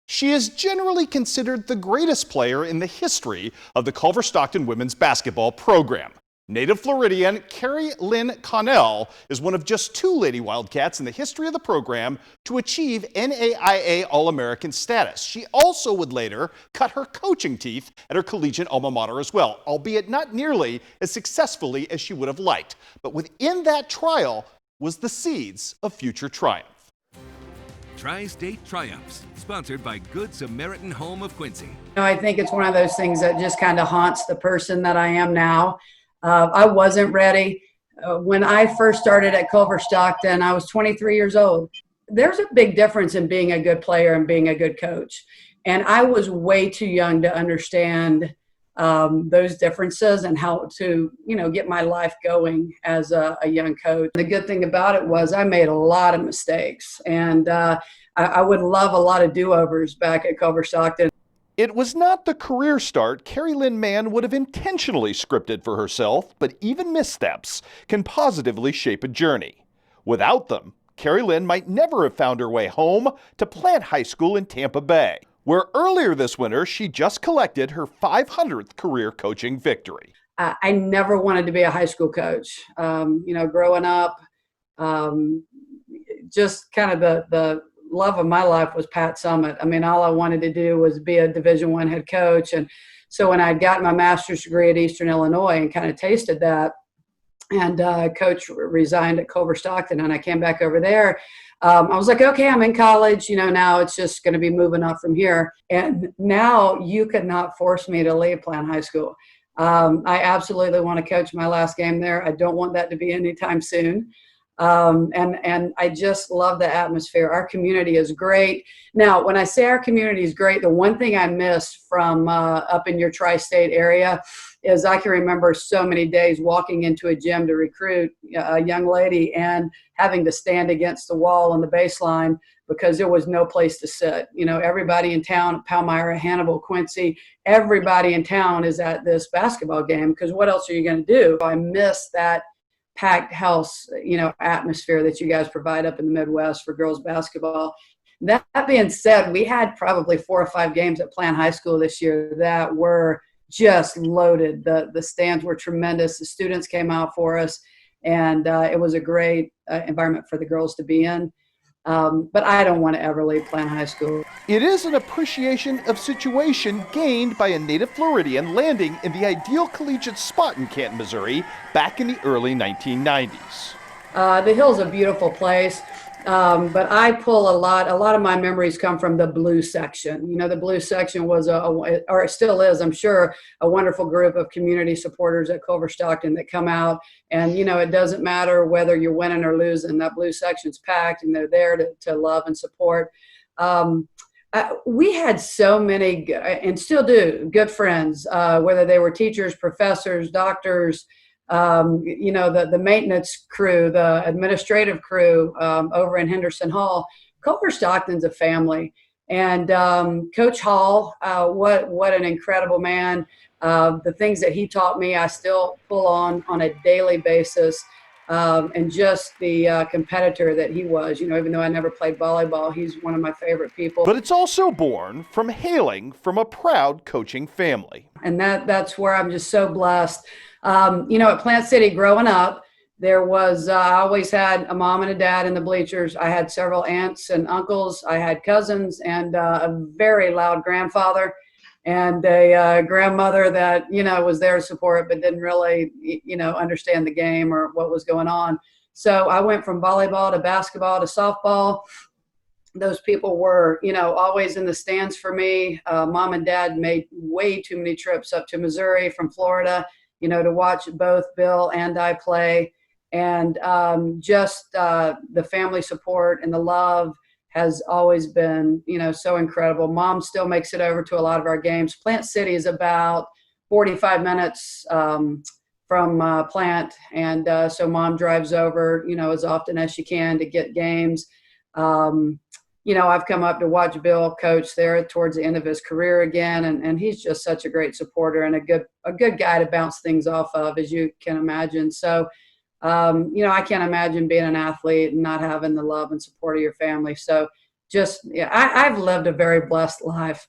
She is generally considered the greatest player in the history of the Culver-Stockton women's basketball program. Native Floridian Carrie Lynn Connell is one of just 2 Lady Wildcats in the history of the program to achieve NAIA All-American status. She also would later cut her coaching teeth at her collegiate alma mater as well, albeit not nearly as successfully as she would have liked. But within that trial was the seeds of future triumph. Tri-State Triumphs, sponsored by Good Samaritan Home of Quincy. I think it's one of those things that just kind of haunts the person that I am now. I wasn't ready. When I first started at Culver-Stockton, I was 23 years old. There's a big difference in being a good player and being a good coach. And I was way too young to understand those differences and how to, get my life going as a young coach. The good thing about it was I made a lot of mistakes, and I would love a lot of do-overs back at Culver-Stockton. It was not the career start Carrie Lynn Mahon would have intentionally scripted for herself, but even missteps can positively shape a journey. Without them, Carrie Lynn might never have found her way home to Plant High School in Tampa Bay, where earlier this winter she just collected her 500th career coaching victory. I never wanted to be a high school coach. Growing up, just kind of the love of my life was Pat Summitt. I mean, all I wanted to do was be a Division I head coach. And so when I got my master's degree at Eastern Illinois and kind of tasted that, and coach resigned at Culver-Stockton, and I came back over there, I was like, okay, I'm in college. Now it's just going to be moving up from here. And now you could not force me to leave Plant High School. I absolutely want to coach my last game there. I don't want that to be anytime soon. And I just love the atmosphere. Our community is great. Now, when I say our community is great, the one thing I miss from up in your tri-state area is I can remember so many days walking into a gym to recruit a young lady and having to stand against the wall on the baseline because there was no place to sit. Everybody in town, Palmyra, Hannibal, Quincy, everybody in town is at this basketball game because what else are you going to do? I miss that packed house, atmosphere that you guys provide up in the Midwest for girls basketball. That being said, we had probably 4 or 5 games at Plant High School this year that were just loaded. The stands were tremendous. The students came out for us, and it was a great environment for the girls to be in. But I don't want to ever leave Plant High School. It is an appreciation of situation gained by a native Floridian landing in the ideal collegiate spot in Canton, Missouri, back in the early 1990s. The Hill's a beautiful place, but I pull a lot of my memories come from the blue section. The blue section was, or it still is, I'm sure, a wonderful group of community supporters at Culver-Stockton that come out. And, it doesn't matter whether you're winning or losing, that blue section's packed and they're there to love and support. We had so many, and still do, good friends, whether they were teachers, professors, doctors, the maintenance crew, the administrative crew over in Henderson Hall. Culver-Stockton's a family. And Coach Hall, what an incredible man. The things that he taught me, I still pull on a daily basis. And just the competitor that he was, even though I never played volleyball, he's one of my favorite people. But it's also born from hailing from a proud coaching family. And that's where I'm just so blessed. At Plant City growing up, there was, I always had a mom and a dad in the bleachers. I had several aunts and uncles. I had cousins and a very loud grandfather and a grandmother that, was there to support, but didn't really, understand the game or what was going on. So I went from volleyball to basketball to softball. Those people were, always in the stands for me. Mom and dad made way too many trips up to Missouri from Florida, to watch both Bill and I play. And just the family support and the love has always been, so incredible. Mom still makes it over to a lot of our games. Plant City is about 45 minutes from Plant. And so Mom drives over, as often as she can to get games. I've come up to watch Bill coach there towards the end of his career again. And he's just such a great supporter and a good guy to bounce things off of, as you can imagine. So, I can't imagine being an athlete and not having the love and support of your family. So just, yeah, I've lived a very blessed life.